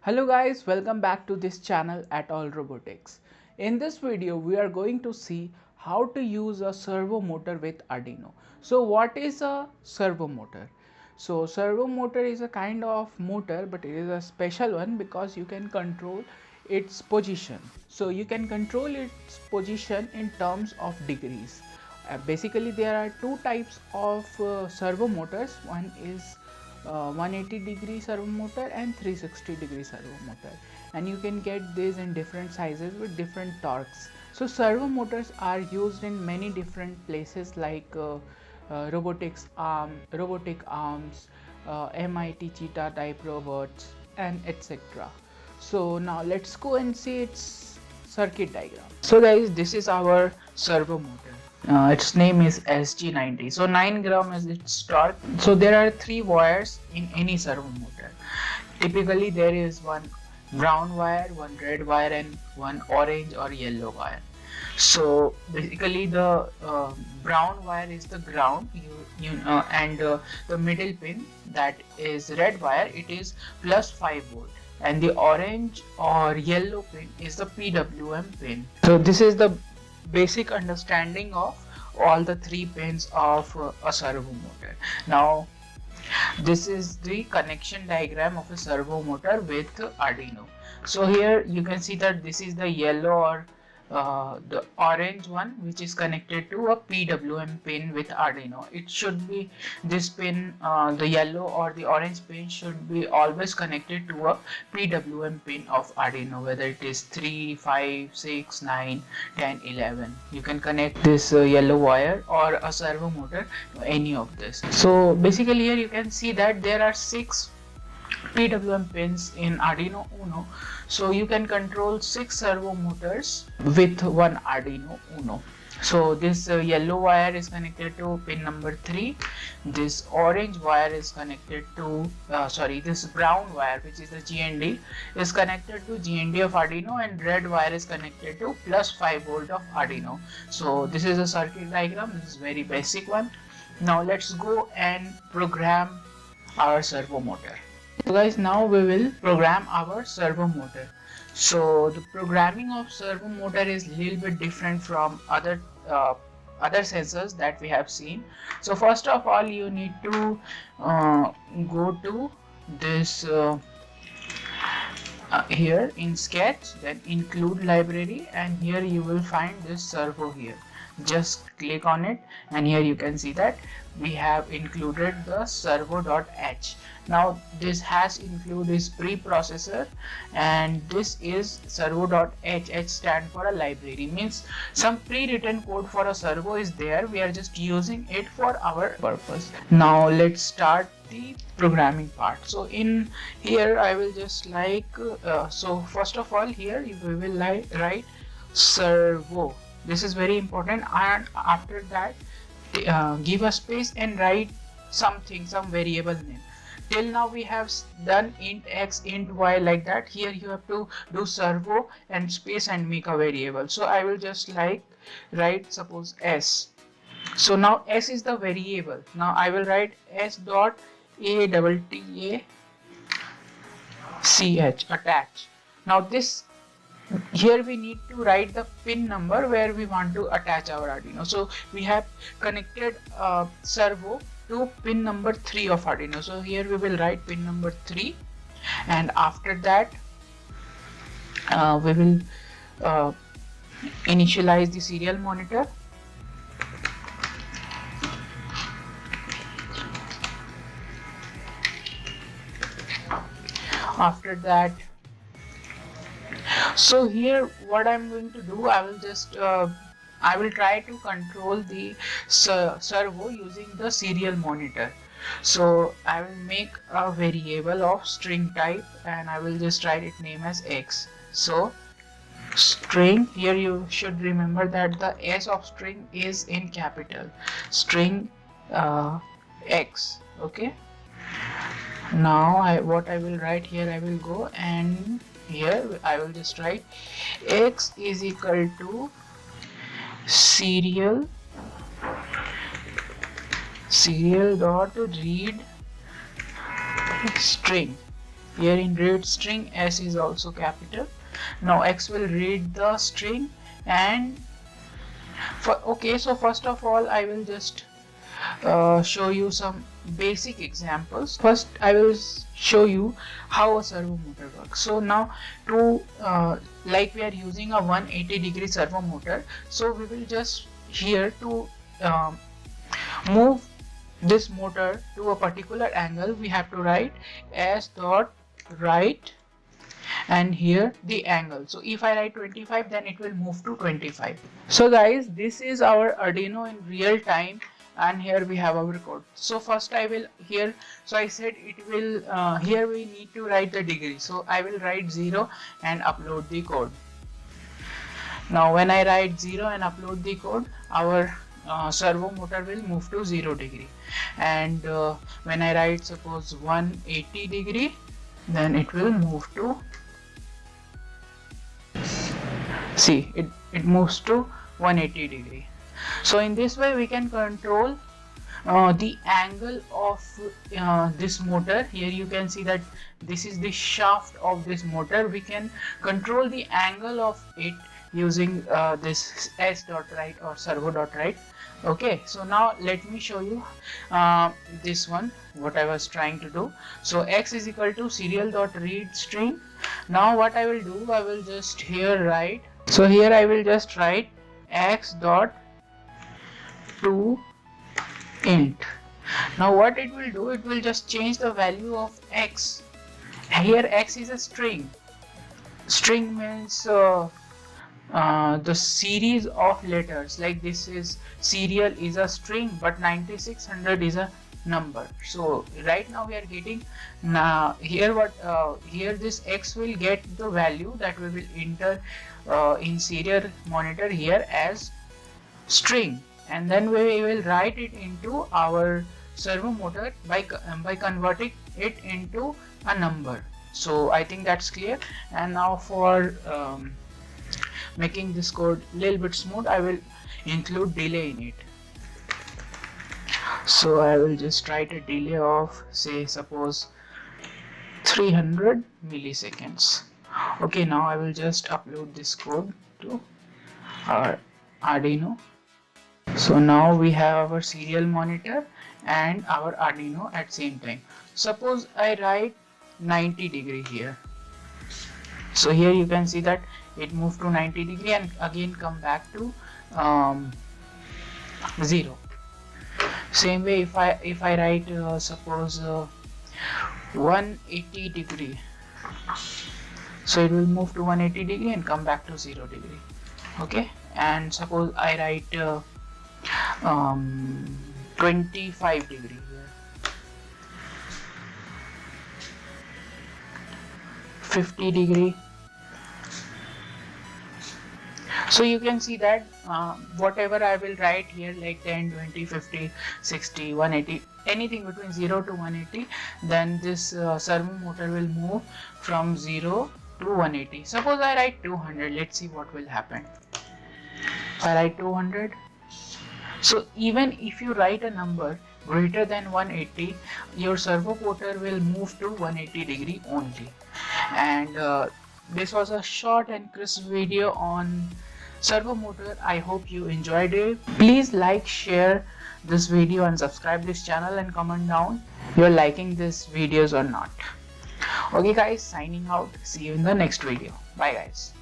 Hello guys, welcome back to this channel at All Robotics. In this video we are going to see how to use a servo motor with Arduino. So what is a servo motor? So servo motor is a kind of motor, but it is a special one because you can control its position. So you can control its position in terms of degrees. Basically there are two types of servo motors. One is 180-degree servo motor and 360-degree servo motor, and you can get these in different sizes with different torques. So servo motors are used in many different places like robotic arms, MIT cheetah type robots, and etc. So now let's go and see its circuit diagram. So guys, this is our servo motor. Its name is SG90. So 9 gram is its torque. So there are 3 wires in any servo motor. Typically there is one brown wire, one red wire, and one orange or yellow wire. So basically the brown wire is the ground, and the middle pin, that is red wire, it is plus 5 volt, and the orange or yellow pin is the PWM pin. So this is the basic understanding of all the 3 pins of a servo motor. Now this is the connection diagram of a servo motor with Arduino. So here you can see that this is the yellow or the orange one, which is connected to a PWM pin with Arduino. It should be this pin, the yellow or the orange pin should be always connected to a PWM pin of Arduino, whether it is 3, 5, 6, 9, 10, 11. You can connect this yellow wire or a servo motor to any of this. So basically here you can see that there are 6 PWM pins in Arduino Uno, so you can control 6 servo motors with one Arduino Uno. So this yellow wire is connected to pin number 3, this orange wire is connected to this brown wire, which is the GND, is connected to GND of Arduino, and red wire is connected to plus 5 volt of Arduino. So this is a circuit diagram. This is very basic one. Now let's go and program our servo motor. So guys, now we will program our servo motor. So the programming of servo motor is a little bit different from other sensors that we have seen. So first of all, you need to go to this here in Sketch, then include library, and here you will find this servo here. Just click on it, and here you can see that we have included the servo.h. Now this has included this preprocessor, and this is servo.h. H stand for a library, means some pre-written code for a servo is there. We are just using it for our purpose. Now let's start the programming part. So in here I will just so first of all here we will write servo. This is very important, and after that give a space and write some variable name. Till now we have done int x, int y, like that. Here you have to do servo and space and make a variable. So I will just write suppose s. So now s is the variable. Now I will write s dot a double t a c h, attach. Now this, here we need to write the pin number where we want to attach our Arduino. So we have connected servo to pin number 3 of Arduino. So here we will write pin number 3, and after that we will initialize the serial monitor. After that, so here what I'm going to do, I will just I will try to control the servo using the serial monitor. So I will make a variable of string type, and I will just write its name as x. So string, here you should remember that the s of string is in capital, string x. Okay, now what I will write here, I will go and here I will just write x is equal to serial dot read string. Here in read string, S is also capital. Now X will read the string, and so first of all I will just show you some basic examples. First I will show you how a servo motor works. So now to like we are using a 180-degree servo motor, so we will just here to move this motor to a particular angle, we have to write s dot right and here the angle. So if I write 25, then it will move to 25. So guys, this is our Arduino in real time, and here we have our code. So first I will here, so I said it will here we need to write the degree, so I will write 0 and upload the code. Now when I write 0 and upload the code, our servo motor will move to 0 degree, and when I write suppose 180 degree, then it will move to, see, it moves to 180 degree. So in this way we can control the angle of this motor. Here you can see that this is the shaft of this motor. We can control the angle of it using this s.right or servo.right. Okay, so now let me show you this one, what I was trying to do. So x is equal to serial.read string. Now what I will do, I will just here write, so here I will just write x dot to int. Now what it will do, it will just change the value of x. Here x is a string. String means the series of letters, like this is serial is a string, but 9600 is a number. So right now we are getting here this x will get the value that we will enter in serial monitor here as string, and then we will write it into our servo motor by converting it into a number. So I think that's clear. And now for making this code a little bit smooth, I will include delay in it. So I will just write a delay of, say, suppose 300 milliseconds. Okay, now I will just upload this code to our Arduino. So now we have our serial monitor and our Arduino at same time. Suppose I write 90 degree here. So here you can see that it moved to 90 degree and again come back to 0. Same way if I write suppose 180 degree, so it will move to 180 degree and come back to 0 degree. Okay, and suppose I write 25 degree here, 50 degree. So you can see that whatever I will write here, like 10, 20, 50, 60, 180, anything between 0 to 180, then this servo motor will move from 0 to 180. Suppose I write 200, let's see what will happen. If I write 200, so even if you write a number greater than 180, your servo motor will move to 180 degree only. And this was a short and crisp video on servo motor. I hope you enjoyed it. Please like, share this video and subscribe this channel and comment down you're liking this videos or not. Okay guys, signing out. See you in the next video. Bye guys.